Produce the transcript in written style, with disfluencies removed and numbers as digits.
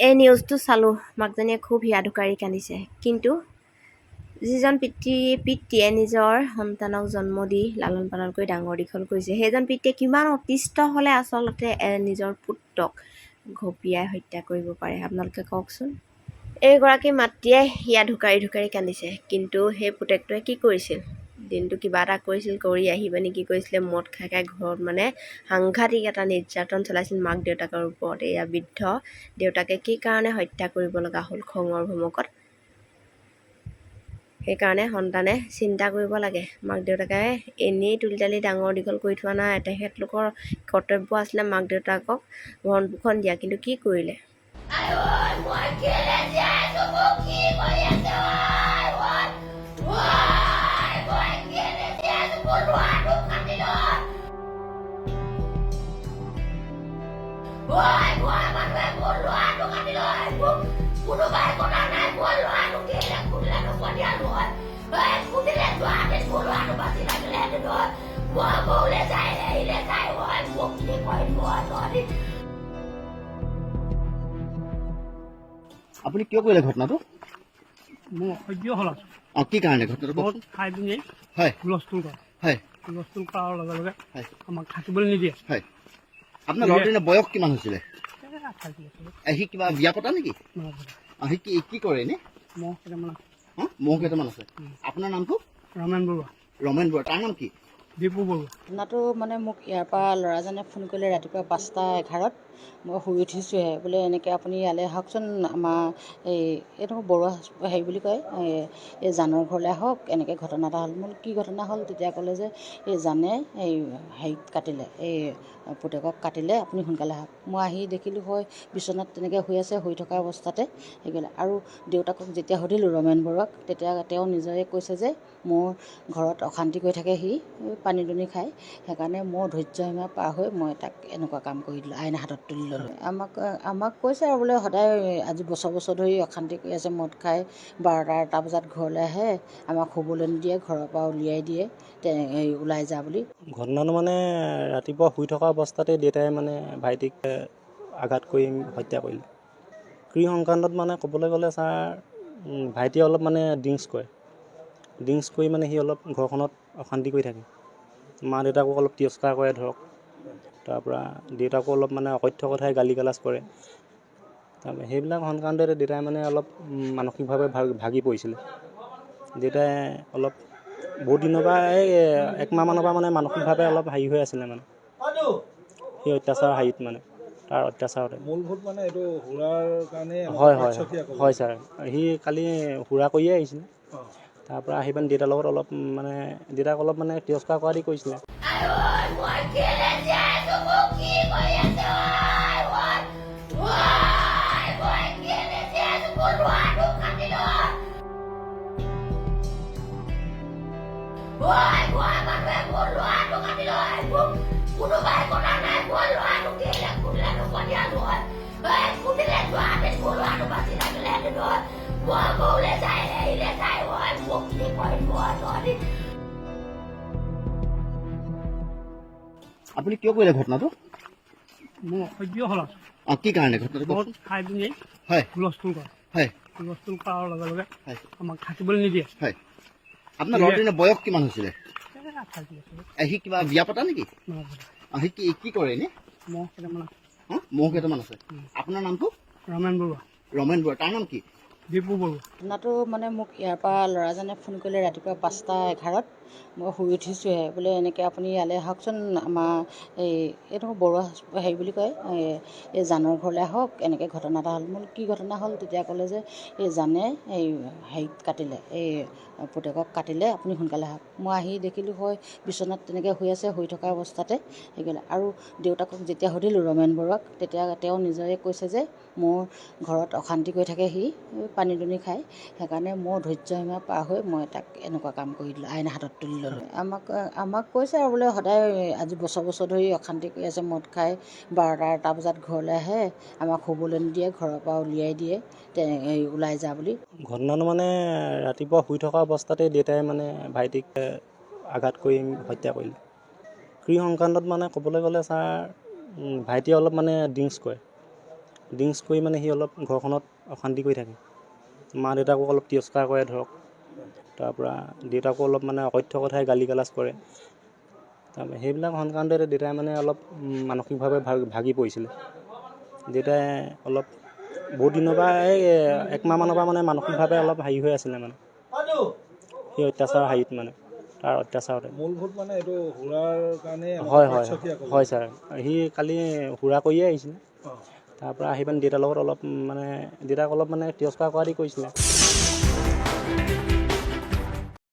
এই নিউজটো চালোঁ, মাকজনীয়ে খুব হিয়াধুকাৰি কান্দিছে। কিন্তু যিজন পিতৃয়ে নিজৰ সন্তানক জন্ম দি লালন পালন কৰি ডাঙৰ দীঘল কৰিছে, সেইজন পিতৃয়ে কিমান অতিষ্ঠ হ'লে আচলতে নিজৰ পুত্ৰক ঘপিয়াই হত্যা কৰিব পাৰে, আপোনালোকে কওকচোন। এইগৰাকী মাতৃয়ে হিয়াধুকাৰি কান্দিছে। কিন্তু সেই পুতেকটোৱে কি কৰিছিল? দিনটো কিবা এটা কৰিছিল, কৰি আহি পিনি কি কৰিছিলে, মদ খাই ঘৰত সাংঘাতিক এটা নিৰ্যাতন চলাইছিল মাক দেউতাকৰ ওপৰত। এয়া বৃদ্ধ দেউতাকে কি কাৰণে হত্যা কৰিব লগা হ'ল খঙৰ ভমকত। সেইকাৰণে সন্তানে চিন্তা কৰিব লাগে। মাক দেউতাকে এনেই তুলি তালি ডাঙৰ দীঘল কৰি থোৱা নাই। তেখেতলোকৰ কৰ্তব্য আছিলে মাক দেউতাকক ভৰণ পোষণ দিয়া, কিন্তু কি কৰিলে? আপুনি কিয় কৰিলে ঘটনাটো? মোৰ সহ্য হ'ল কি কাৰণে ঘটনাটো বহুত খাই পিনি হয় হুলস্থুল কৰে। হয় হুলস্থুল কৰাৰ লগে লগে হয় আমাক থাকিবলৈ নিদিয়ে। হয় আপোনাৰ ল'ৰাটোৰ বয়স কিমান হৈছিলে? সি কিবা বিয়া পতা নেকি? সি কি কৰে এনে? মহ কেইটামান আছে। আপোনাৰ নামটো? ৰমেন বৰুৱা। ৰমেন বৰুৱা। তাৰ নাম কি? দীপু বৰুৱা। ঘটনাটো মোক ইয়াৰ পৰা ল'ৰাজনে ফোন কৰিলে ৰাতিপুৱা 5:11। মই শুই উঠিছোঁহে, বোলে এনেকৈ আপুনি ইয়ালৈ আহকচোন, আমাৰ এইটো বৰুৱা হেৰি বুলি কয়, এই জানৰ ঘৰলৈ আহক, এনেকৈ ঘটনা এটা হ'ল। মোৰ কি ঘটনা হ'ল? তেতিয়া ক'লে যে এই জানে হেৰিত কাটিলে, এই পুতেকক কাটিলে, আপুনি সোনকালে আহক। মই আহি দেখিলোঁ হয় বিচনাত তেনেকৈ শুই আছে, শুই থকা অৱস্থাতে সেইবিলাক। আৰু দেউতাকক যেতিয়া সুধিলোঁ ৰমেন বৰুৱাক, তেতিয়া তেওঁ নিজে কৈছে যে মোৰ ঘৰত অশান্তি কৰি থাকে, সি পানী দুনি খায়, সেইকাৰণে মোৰ ধৈৰ্য সীমা পাৰ হৈ মই তাক এনেকুৱা কাম কৰি দিলোঁ, আইন হাতত তুলি ল'লোঁ। আমাক কৈছে আৰু বোলে সদায় আজি বছৰ ধৰি অশান্তি কৰি আছে, মদ খাই 12টা বজাত ঘৰলৈ আহে, আমাক শুবলৈ নিদিয়ে, ঘৰৰ পৰা উলিয়াই দিয়ে, ওলাই যা বুলি। ঘটনাটো ৰাতিপুৱা শুই থকা অৱস্থাতে দেউতাই ভাইটিক আঘাত কৰি হত্যা কৰিলে। ক্ৰী সংক্ৰান্তত ক'বলৈ গ'লে ছাৰ, ভাইটিয়ে অলপ ড্ৰিংকছ কৰে। ড্ৰিংকছ কৰি সি অলপ ঘৰখনত অশান্তি কৰি থাকে। মা দেউতাকক অলপ তিৰস্কাৰ কৰে ধৰক। তাৰপৰা দেউতাকো অলপ অকথ্য কথাই গালি গালাজ কৰে। তাৰপৰা সেইবিলাক সংক্ৰান্ততে দেউতাই অলপ মানসিকভাৱে ভাগি পৰিছিলে। দেউতাই অলপ বহুত দিনৰ পৰা এক মাহমানৰ পৰা মানসিকভাৱে অলপ হেৰি হৈ আছিলে সেই অত্যাচাৰ তাৰ অত্যাচাৰতে। মূলভূত এইটো সুৰাৰ কাৰণে হয় ছাৰ। সি কালি সুৰা কৰিয়ে আহিছিলে। তাৰপৰা আহি পিনে দেউতাৰ লগত অলপ দেউতাক অলপ তিৰস্কাৰ কৰা দি কৰিছিলে। আপুনি কিয় কৰিলে ঘটনাটো? মোৰ সহ্য হ'ল কি কাৰণে ঘটনাটো? বহুত খাই পিনি হয় হুলস্থুল কৰে। হয় হুলস্থুল কৰাৰ লগে লগে হয় আমাক থাকিবলৈ নিদিয়ে। হয় আপোনাৰ ল'ৰাটোৰ বয়স কিমান হৈছিলে? সি কিবা বিয়া পতা নেকি? সি কি কৰে এনে? মহ কেইটামান আছে। আপোনাৰ নামটো? ৰমেন বৰুৱা। ৰমেন বৰুৱা। তাৰ নাম কি? দীপু বৰুৱা। ঘটনাটো মোক ইয়াৰ পৰা ল'ৰাজনে ফোন কৰিলে ৰাতিপুৱা 5:11। মই শুই উঠিছোঁহে, বোলে এনেকৈ আপুনি ইয়ালৈ আহকচোন, আমাৰ এইটো বৰুৱা হেৰি বুলি কয়, এই জানৰ ঘৰলৈ আহক, এনেকৈ ঘটনা এটা হ'ল। মোৰ কি ঘটনা হ'ল? তেতিয়া ক'লে যে এই জানে হেৰিত কাটিলে, এই পুতেকক কাটিলে, আপুনি সোনকালে আহক। মই আহি দেখিলোঁ হয় বিচনাত তেনেকৈ শুই আছে, শুই থকা অৱস্থাতে সেইবিলাক। আৰু দেউতাকক যেতিয়া সুধিলোঁ ৰমেন বৰুৱাক, তেতিয়া তেওঁ নিজে কৈছে যে মোৰ ঘৰত অশান্তি কৰি থাকে, সি পানী দুনি খায়, সেইকাৰণে মোৰ ধৈৰ্য সীমা পাৰ হৈ মই তাক এনেকুৱা কাম কৰি দিলোঁ, আইন হাতত তুলি ল'লোঁ। আমাক কৈছে আৰু বোলে সদায় আজি বছৰ ধৰি অশান্তি কৰি আছে, মদ খাই 12টা বজাত ঘৰলৈ আহে, আমাক শুবলৈ নিদিয়ে, ঘৰৰ পৰা উলিয়াই দিয়ে, ওলাই যা বুলি। ঘটনাটো ৰাতিপুৱা শুই থকা অৱস্থাতে দেউতাই ভাইটিক আঘাত কৰি হত্যা কৰিলে। ক্ৰী সংক্ৰান্তত ক'বলৈ গ'লে ছাৰ, ভাইটিয়ে অলপ ড্ৰিংকছ কৰে। ড্ৰিংকছ কৰি মানে সি অলপ ঘৰখনত অশান্তি কৰি থাকে। মা দেউতাকো অলপ তিৰস্কাৰ কৰে ধৰক, তাৰপৰা দেউতাকো অলপ মানে অকথ্য কথাই গালি গালাজ কৰে। তাৰপৰা সেইবিলাক সংক্ৰান্ততে দেউতাই মানে অলপ মানসিকভাৱে ভাগি পৰিছিলে। দেউতাই অলপ বহুত দিনৰ পৰা এই 1 মাহমানৰ পৰা মানে মানসিকভাৱে অলপ হেৰি হৈ আছিলে মানে সেই অত্যাচাৰ হেৰিত মানে তাৰ অত্যাচাৰতে। মূলভূত মানে এইটো সুৰাৰ কাৰণে হয় হয় হয় ছাৰ, সি কালি সুৰা কৰিয়ে আহিছিলে। তাৰপৰা আহি পিনে দেউতাৰ লগত অলপ মানে দেউতাক অলপ মানে তিৰস্কাৰ কৰা দি কৰিছিলে।